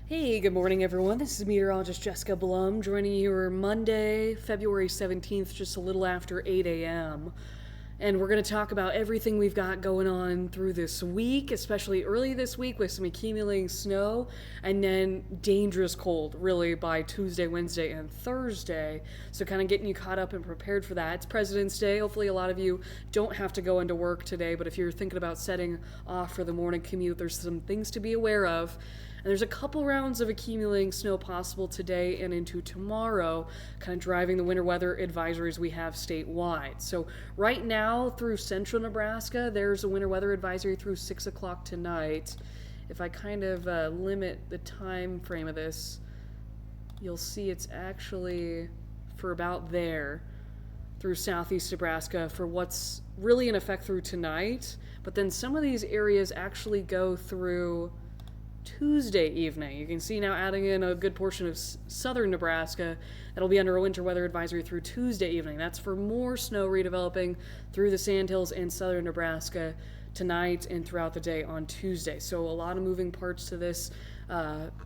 Hey, good morning, everyone. This is meteorologist Jessica Blum joining you here Monday, February 17th, just a little after 8 a.m. And we're going to talk about everything we've got going on through this week, especially early this week with some accumulating snow and then dangerous cold, really, by Tuesday, Wednesday, and Thursday. So, kind of getting you caught up and prepared for that. It's President's Day. Hopefully, a lot of you don't have to go into work today, but if you're thinking about setting off for the morning commute, there's some things to be aware of. And there's a couple rounds of accumulating snow possible today and into tomorrow, kind of driving the winter weather advisories we have statewide. So, right now through central Nebraska, there's a winter weather advisory through 6 o'clock tonight. If I kind of limit the time frame of this, you'll see it's actually for about there through southeast Nebraska for what's really in effect through tonight. But then some of these areas actually go through Tuesday evening. You can see now adding in a good portion of southern Nebraska that'll be under a winter weather advisory through Tuesday evening. That's for more snow redeveloping through the Sandhills and southern Nebraska tonight and throughout the day on Tuesday. So a lot of moving parts to this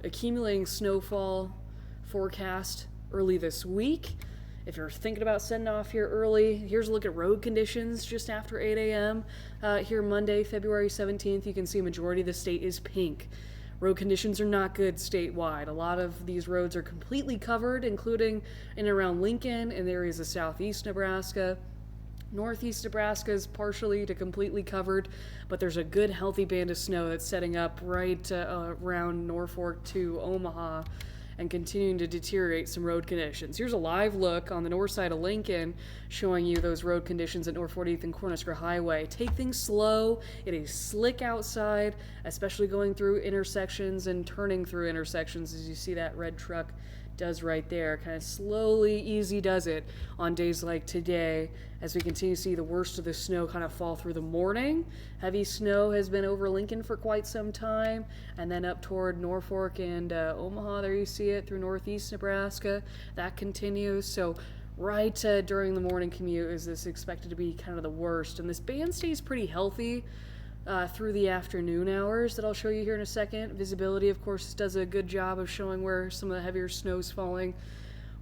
accumulating snowfall forecast early this week. If you're thinking about setting off here early, here's a look at road conditions just after 8 a.m. Here Monday, February 17th. You can see a majority of the state is pink. Road conditions are not good statewide. A lot of these roads are completely covered, including in and around Lincoln and areas of southeast Nebraska. Northeast Nebraska is partially to completely covered, but there's a good healthy band of snow that's setting up right around Norfolk to Omaha and continuing to deteriorate some road conditions. Here's a live look on the north side of Lincoln showing you those road conditions at North 40th and Cornhusker Highway. Take things slow. It is slick outside, especially going through intersections and turning through intersections, as you see that red truck does right there. Kind of slowly, easy does it on days like today as we continue to see the worst of the snow kind of fall through the morning. Heavy snow has been over Lincoln for quite some time, and then up toward Norfolk and Omaha, there you see it, through northeast Nebraska. That continues. So right during the morning commute is this expected to be kind of the worst. And this band stays pretty healthy through the afternoon hours that I'll show you here in a second. Visibility, of course, does a good job of showing where some of the heavier snow is falling,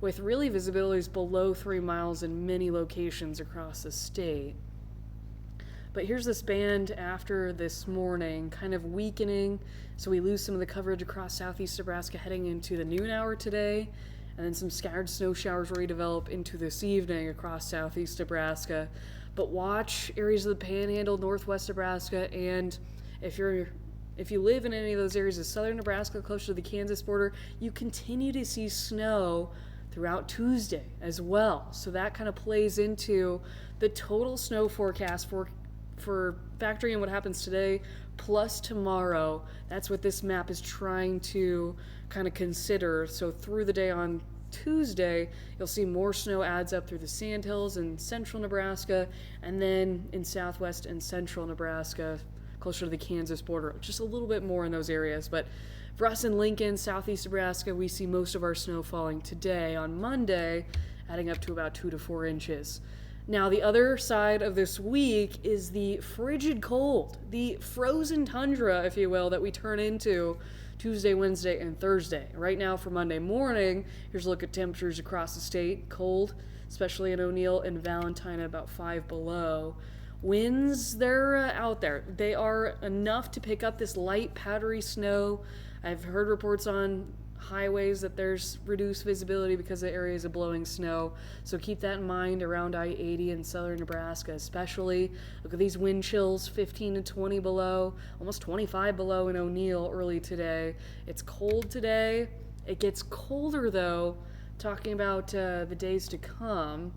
with really visibilities below 3 miles in many locations across the state. But here's this band after this morning, kind of weakening, so we lose some of the coverage across southeast Nebraska heading into the noon hour today, and then some scattered snow showers redevelop into this evening across southeast Nebraska. But watch areas of the Panhandle, northwest Nebraska, and if you live in any of those areas of southern Nebraska, close to the Kansas border, you continue to see snow throughout Tuesday as well. So that kind of plays into the total snow forecast for factoring in what happens today plus tomorrow. That's what this map is trying to kind of consider. So through the day on Tuesday, you'll see more snow adds up through the Sandhills in central Nebraska, and then in southwest and central Nebraska, closer to the Kansas border. Just a little bit more in those areas. But for us in Lincoln, southeast Nebraska, we see most of our snow falling today on Monday, adding up to about 2 to 4 inches. Now, the other side of this week is the frigid cold, the frozen tundra, if you will, that we turn into Tuesday, Wednesday, and Thursday. Right now for Monday morning, here's a look at temperatures across the state. Cold, especially in O'Neill and Valentine, at about 5 below. Winds, they're out there. They are enough to pick up this light, powdery snow. I've heard reports on highways that there's reduced visibility because of areas of blowing snow. So keep that in mind around I-80 in southern Nebraska especially. Look at these wind chills, 15 to 20 below, almost 25 below in O'Neill early today. It's cold today. It gets colder though, talking about the days to come.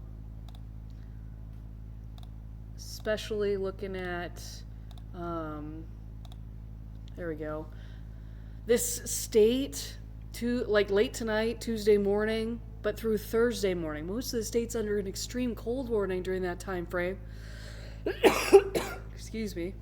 Especially looking at, there we go. This state, late tonight, Tuesday morning, but through Thursday morning. Most of the state's under an extreme cold warning during that time frame. Excuse me.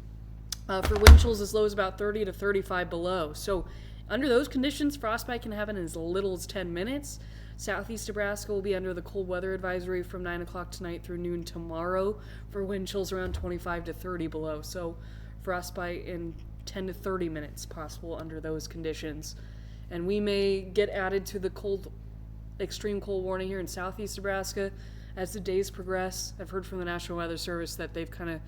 For wind chills as low as about 30 to 35 below. So under those conditions, frostbite can happen in as little as 10 minutes. Southeast Nebraska will be under the cold weather advisory from 9 o'clock tonight through noon tomorrow for wind chills around 25 to 30 below. So frostbite in 10 to 30 minutes possible under those conditions. And we may get added to the extreme cold warning here in southeast Nebraska as the days progress. I've heard from the National Weather Service that they're going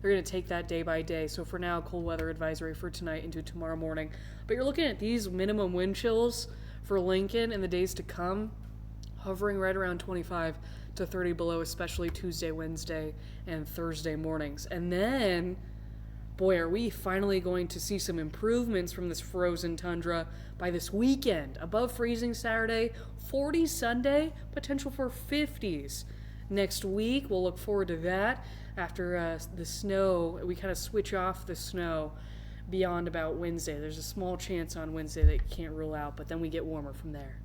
to take that day by day. So for now, cold weather advisory for tonight into tomorrow morning. But you're looking at these minimum wind chills for Lincoln in the days to come, hovering right around 25 to 30 below, especially Tuesday, Wednesday, and Thursday mornings. And then, boy, are we finally going to see some improvements from this frozen tundra by this weekend. Above freezing Saturday, 40s Sunday, potential for 50s. Next week, we'll look forward to that. After the snow, we kind of switch off the snow beyond about Wednesday. There's a small chance on Wednesday that you can't rule out, but then we get warmer from there.